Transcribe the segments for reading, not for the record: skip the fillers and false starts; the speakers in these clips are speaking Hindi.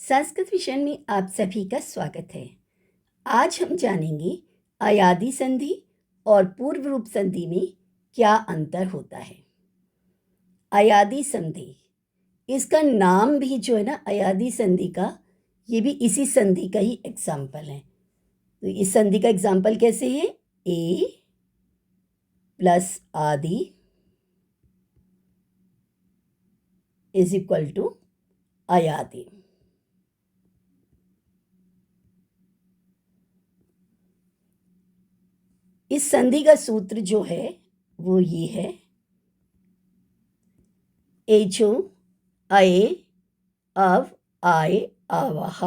संस्कृत विषय में आप सभी का स्वागत है। आज हम जानेंगे अयादी संधि और पूर्व रूप संधि में क्या अंतर होता है। अयादी संधि, इसका नाम भी जो है ना अयादी संधि का, ये भी इसी संधि का ही एग्जाम्पल है। तो इस संधि का एग्जाम्पल कैसे है? ए प्लस आदि इज इक्वल टू अयादी। इस संधि का सूत्र जो है वो ये है, एचो अये अव आय आवाह।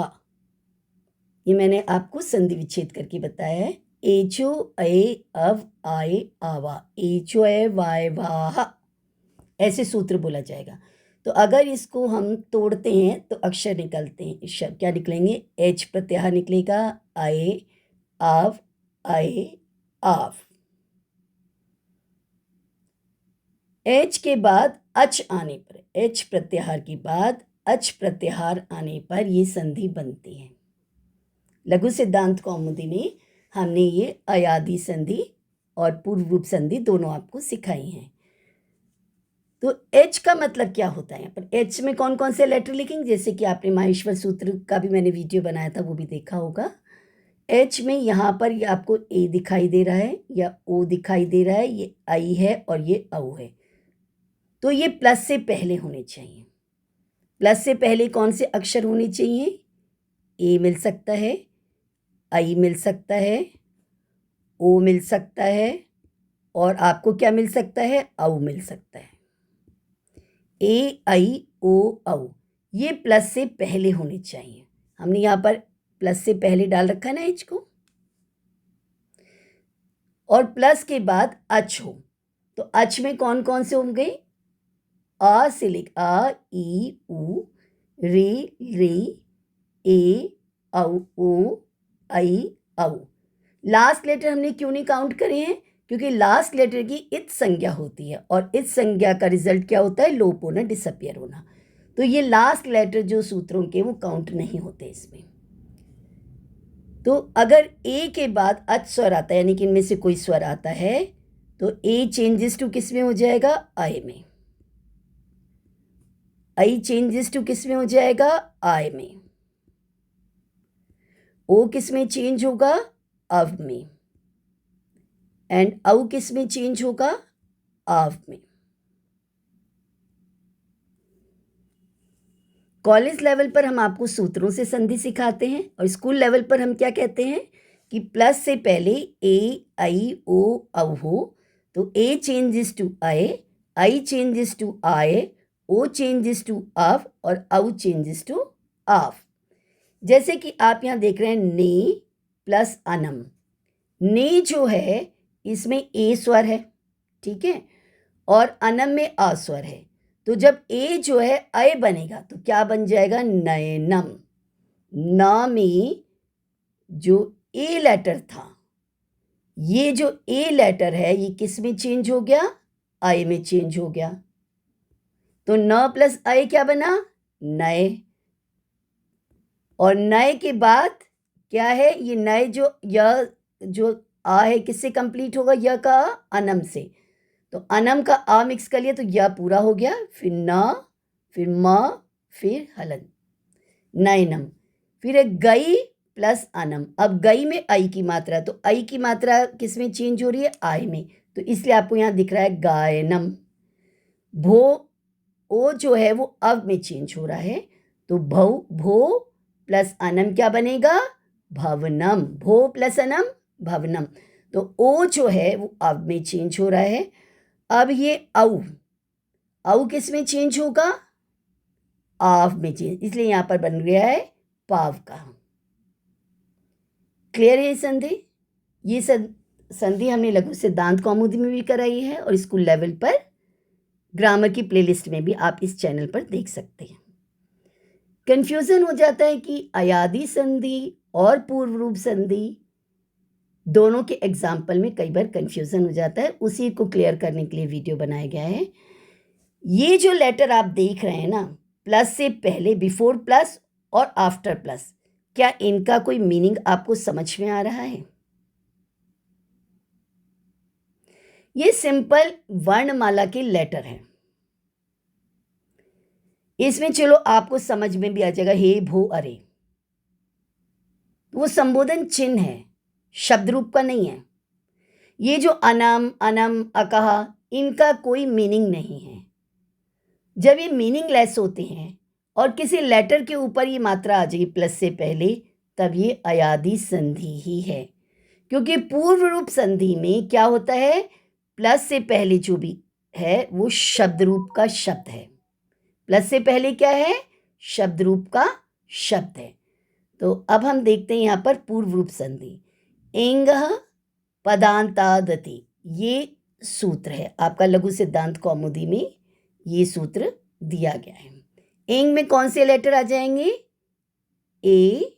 ये मैंने आपको संधि विच्छेद करके बताया है। एचो अये अव आय आवा, एचो अय वाय वाह, ऐसे सूत्र बोला जाएगा। तो अगर इसको हम तोड़ते हैं तो अक्षर निकलते हैं। क्या निकलेंगे? एच प्रत्याहार निकलेगा, आय आव आय आव। एच के बाद अच आने पर, एच प्रत्याहार के बाद अच प्रत्याहार आने पर ये संधि बनती है। लघु सिद्धांत कौमुदी में हमने ये अयादी संधि और पूर्व रूप संधि दोनों आपको सिखाई हैं। तो एच का मतलब क्या होता है? यहाँ पर एच में कौन कौन से लेटर लिखेंगे? जैसे कि आपने माहेश्वर सूत्र का भी मैंने वीडियो बनाया था, वो भी देखा होगा। एच में यहाँ पर ये आपको ए दिखाई दे रहा है या ओ दिखाई दे रहा है, ये आई है और ये औ है। तो ये प्लस से पहले होने चाहिए। प्लस से पहले कौन से अक्षर होने चाहिए? ए मिल सकता है, आई मिल सकता है, ओ मिल सकता है और आपको क्या मिल सकता है? औ मिल सकता है। ए आई ओ औ, ये प्लस से पहले होने चाहिए। हमने यहाँ पर प्लस से पहले डाल रखा है ना एच को। और प्लस के बाद अच हो, तो अच में कौन कौन से होंगे? आ से लिख आ ई उ रे रे ए औ ओ आई औ। लास्ट लेटर हमने क्यों नहीं काउंट करे हैं? क्योंकि लास्ट लेटर की इत संज्ञा होती है और इत संज्ञा का रिजल्ट क्या होता है? लोप होना, डिसअपियर होना। तो ये लास्ट लेटर जो सूत्रों के वो काउंट नहीं होते इसमें। तो अगर ए के बाद अच स्वर आता है, यानी कि इनमें से कोई स्वर आता है, तो ए चेंजेस टू किस में हो जाएगा? आय में। आई चेंजेस टू किस में हो जाएगा? आय में। ओ किस में चेंज होगा? अव में। एंड औ किस में चेंज होगा? आव में। कॉलेज लेवल पर हम आपको सूत्रों से संधि सिखाते हैं और स्कूल लेवल पर हम क्या कहते हैं कि प्लस से पहले ए आई ओ औ हो, तो ए चेंजेस टू आय, आई चेंजेस टू आय, ओ चेंजेस टू आव और औ चेंजेस टू आव। जैसे कि आप यहाँ देख रहे हैं ने प्लस अनम। ने जो है इसमें ए स्वर है, ठीक है, और अनम में आ स्वर है। तो जब ए जो है अय बनेगा तो क्या बन जाएगा? नयनम। न में जो ए लेटर था, ये जो ए लेटर है ये किस में चेंज हो गया? अय में चेंज हो गया। तो न प्लस अय क्या बना? नय। और नय के बाद क्या है? ये नय जो यह जो आ है किससे कंप्लीट होगा? य का अनम से। तो अनम का आ मिक्स कर लिया तो यह पूरा हो गया, फिर न, फिर म, फिर हलन, नयनम। फिर है गई प्लस अनम। अब गई में आई की मात्रा, तो आई की मात्रा किस में चेंज हो रही है? आय में। तो इसलिए आपको यहाँ दिख रहा है गायनम। भो, ओ जो है वो अव में चेंज हो रहा है, तो भव, भो प्लस अनम क्या बनेगा? भवनम। भो प्लस अनम भवनम। तो ओ जो है वो अव में चेंज हो रहा है। अब ये औ किस में चेंज होगा? आव में चेंज, इसलिए यहां पर बन गया है पाव का। क्लियर है ये संधि? ये संधि हमने लघु सिद्धांत कौमुदी में भी कराई है और स्कूल लेवल पर ग्रामर की प्लेलिस्ट में भी आप इस चैनल पर देख सकते हैं। कंफ्यूजन हो जाता है कि अयादी संधि और पूर्व रूप संधि दोनों के एग्जाम्पल में कई बार कंफ्यूजन हो जाता है, उसी को क्लियर करने के लिए वीडियो बनाया गया है। ये जो लेटर आप देख रहे हैं ना, प्लस से पहले, बिफोर प्लस और आफ्टर प्लस, क्या इनका कोई मीनिंग आपको समझ में आ रहा है? ये सिंपल वर्णमाला के लेटर हैं। इसमें चलो आपको समझ में भी आ जाएगा, हे भो अरे, वो संबोधन चिन्ह है, शब्द रूप का नहीं है। ये जो अनम अनम अकहा, इनका कोई मीनिंग नहीं है। जब ये मीनिंगलेस होते हैं और किसी लेटर के ऊपर ये मात्रा आ जाएगी प्लस से पहले, तब ये अयादी संधि ही है। क्योंकि पूर्व रूप संधि में क्या होता है, प्लस से पहले जो भी है वो शब्द रूप का शब्द है। प्लस से पहले क्या है, शब्द रूप का शब्द है। तो अब हम देखते हैं यहाँ पर पूर्व रूप संधि। एंगः पदांतादति, ये सूत्र है आपका लघु सिद्धांत कौमुदी में, ये सूत्र दिया गया है। एंग में कौन से लेटर आ जाएंगे, ए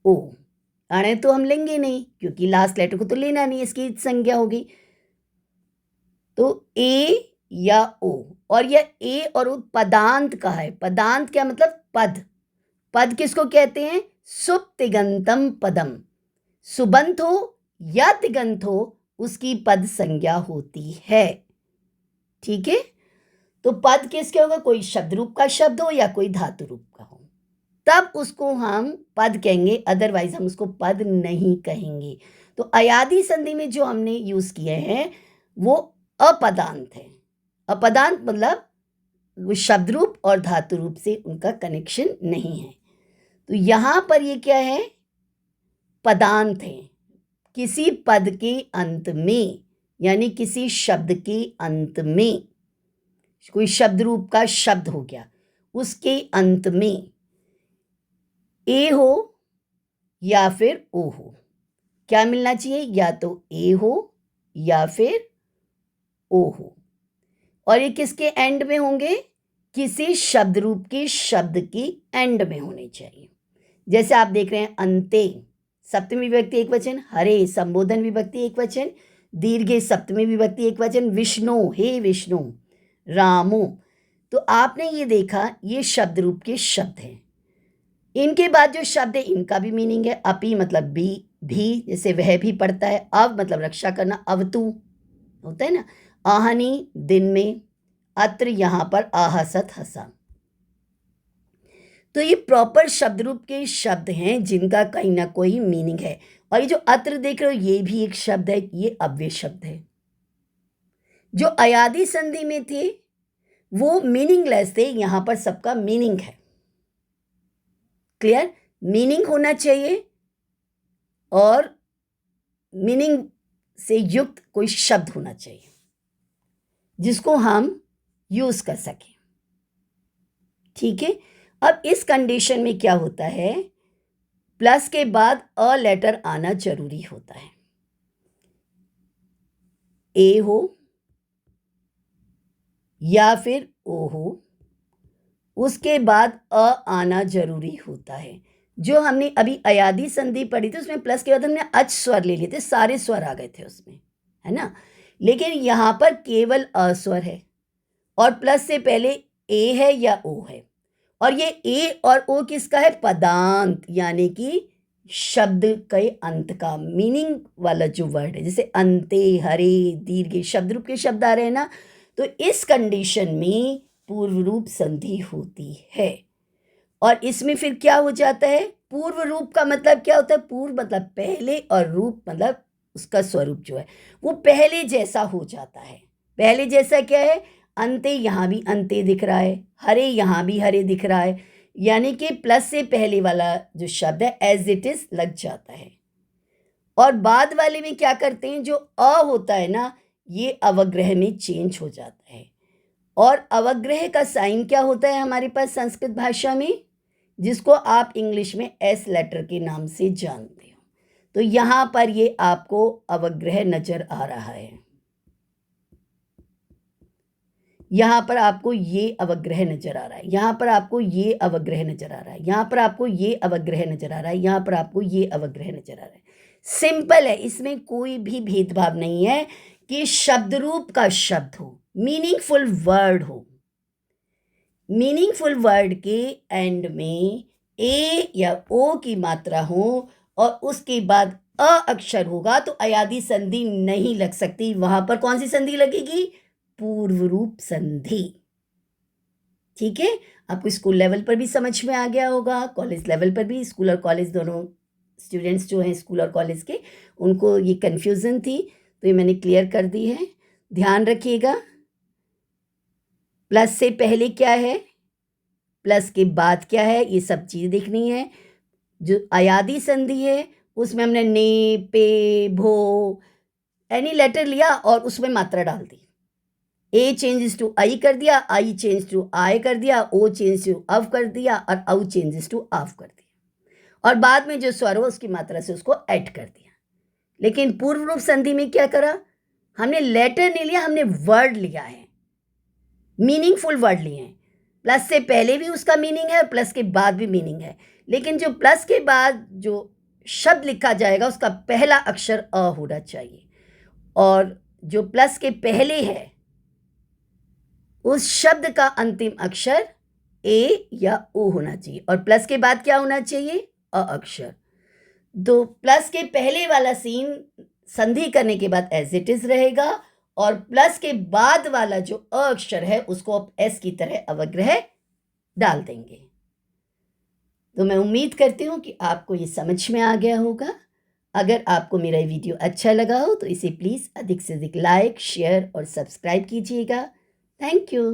ओ। अणे तो हम लेंगे नहीं क्योंकि लास्ट लेटर को तो लेना नहीं, इसकी संज्ञा होगी। तो ए या ओ, और यह ए और ओ पदांत का है। पदांत क्या मतलब, पद। पद किसको कहते हैं, सुप्तिगंतम पदम। सुबंत हो या तिगंत हो, उसकी पद संज्ञा होती है। ठीक है, तो पद किसके होगा, कोई शब्द रूप का शब्द हो या कोई धातु रूप का हो, तब उसको हम पद कहेंगे, अदरवाइज हम उसको पद नहीं कहेंगे। तो अयादी संधि में जो हमने यूज किए हैं वो अपदांत है। अपदांत मतलब वो शब्द रूप और धातु रूप से उनका कनेक्शन नहीं है। तो यहां पर ये क्या है, पदांत है। किसी पद के अंत में, यानी किसी शब्द के अंत में, कोई शब्द रूप का शब्द हो गया, उसके अंत में ए हो या फिर ओ हो, क्या मिलना चाहिए, या तो ए हो या फिर ओ हो। और ये किसके एंड में होंगे, किसी शब्द रूप के शब्द के एंड में होने चाहिए। जैसे आप देख रहे हैं अंते सप्तमी विभक्ति एक वचन, हरे संबोधन विभक्ति एक वचन, दीर्घे सप्तमी विभक्ति एक वचन, विष्णु हे विष्णु, रामो। तो आपने ये देखा, ये शब्द रूप के शब्द हैं। इनके बाद जो शब्द है इनका भी मीनिंग है। अपि मतलब भी, जैसे वह भी पढ़ता है। अव मतलब रक्षा करना, अवतु होता है ना। आहनी दिन में, अत्र यहाँ पर आहसत हंसा। तो ये प्रॉपर शब्द रूप के शब्द हैं जिनका कहीं ना कोई मीनिंग है। और ये जो अत्र देख रहे हो ये भी एक शब्द है, ये अव्यय शब्द है। जो अयादी संधि में थे वो मीनिंगलेस थे, यहां पर सबका मीनिंग है। क्लियर, मीनिंग होना चाहिए और मीनिंग से युक्त कोई शब्द होना चाहिए जिसको हम यूज कर सकें। ठीक है, अब इस कंडीशन में क्या होता है, प्लस के बाद अ लेटर आना जरूरी होता है। ए हो या फिर ओ हो, उसके बाद अ आना जरूरी होता है। जो हमने अभी अयादी संधि पढ़ी थी उसमें प्लस के बाद हमने अच स्वर ले लिए थे, सारे स्वर आ गए थे उसमें, है ना। लेकिन यहां पर केवल अ स्वर है और प्लस से पहले ए है या ओ है। और ये ए और ओ किसका है, पदांत, यानी कि शब्द के अंत का मीनिंग वाला जो वर्ड है। जैसे अंते, हरे, दीर्घे शब्द रूप के शब्द आ रहे हैं ना, तो इस कंडीशन में पूर्व रूप संधि होती है। और इसमें फिर क्या हो जाता है, पूर्व रूप का मतलब क्या होता है, पूर्व मतलब पहले और रूप मतलब उसका स्वरूप जो है वो पहले जैसा हो जाता है। पहले जैसा क्या है, अंते, यहाँ भी अंते दिख रहा है, हरे यहाँ भी हरे दिख रहा है, यानी कि प्लस से पहले वाला जो शब्द है एज इट इज लग जाता है। और बाद वाले में क्या करते हैं, जो अ होता है ना, ये अवग्रह में चेंज हो जाता है। और अवग्रह का साइन क्या होता है हमारे पास संस्कृत भाषा में, जिसको आप इंग्लिश में एस लेटर के नाम से जानते हो। तो यहां पर ये आपको अवग्रह नजर आ रहा है, यहां पर आपको ये अवग्रह नजर आ रहा है, यहां पर आपको ये अवग्रह नजर आ रहा है, यहां पर आपको ये अवग्रह नजर आ रहा है, यहां पर आपको ये अवग्रह नजर आ रहा है। सिंपल है, इसमें कोई भी भेदभाव नहीं है कि शब्द रूप का शब्द हो, मीनिंगफुल वर्ड हो, मीनिंगफुल वर्ड के एंड में ए या ओ की मात्रा हो और उसके बाद अ अक्षर होगा तो अयादी संधि नहीं लग सकती। वहां पर कौन सी संधि लगेगी? पूर्व रूप संधि। ठीक है, आपको स्कूल लेवल पर भी समझ में आ गया होगा, कॉलेज लेवल पर भी। स्कूल और कॉलेज दोनों स्टूडेंट्स जो हैं स्कूल और कॉलेज के, उनको ये कन्फ्यूज़न थी, तो ये मैंने क्लियर कर दी है। ध्यान रखिएगा, प्लस से पहले क्या है, प्लस के बाद क्या है, ये सब चीज़ देखनी है। जो अयादी संधि है उसमें हमने ने, पे, भो एनी लेटर लिया और उसमें मात्रा डाल दी। ए चेंजेस टू आई कर दिया, आई चेंज टू आय कर दिया, ओ चेंज टू अव कर दिया और अव चेंजेस टू आव कर दिया, और बाद में जो स्वर हो उसकी मात्रा से उसको ऐड कर दिया। लेकिन पूर्व रूप संधि में क्या करा? हमने लेटर नहीं लिया, हमने वर्ड लिया है, मीनिंगफुल वर्ड लिए हैं। प्लस से पहले भी उसका मीनिंग है और प्लस के बाद भी मीनिंग है, लेकिन जो प्लस के बाद जो शब्द लिखा जाएगा उसका पहला अक्षर अ होना चाहिए, और जो प्लस के पहले है उस शब्द का अंतिम अक्षर ए या ओ होना चाहिए, और प्लस के बाद क्या होना चाहिए? अ अक्षर। तो प्लस के पहले वाला सीन संधि करने के बाद एज इट इज रहेगा, और प्लस के बाद वाला जो अ अक्षर है उसको आप एस की तरह अवग्रह डाल देंगे। तो मैं उम्मीद करती हूँ कि आपको ये समझ में आ गया होगा। अगर आपको मेरा ये वीडियो अच्छा लगा हो तो इसे प्लीज़ अधिक से अधिक लाइक, शेयर और सब्सक्राइब कीजिएगा। Thank you.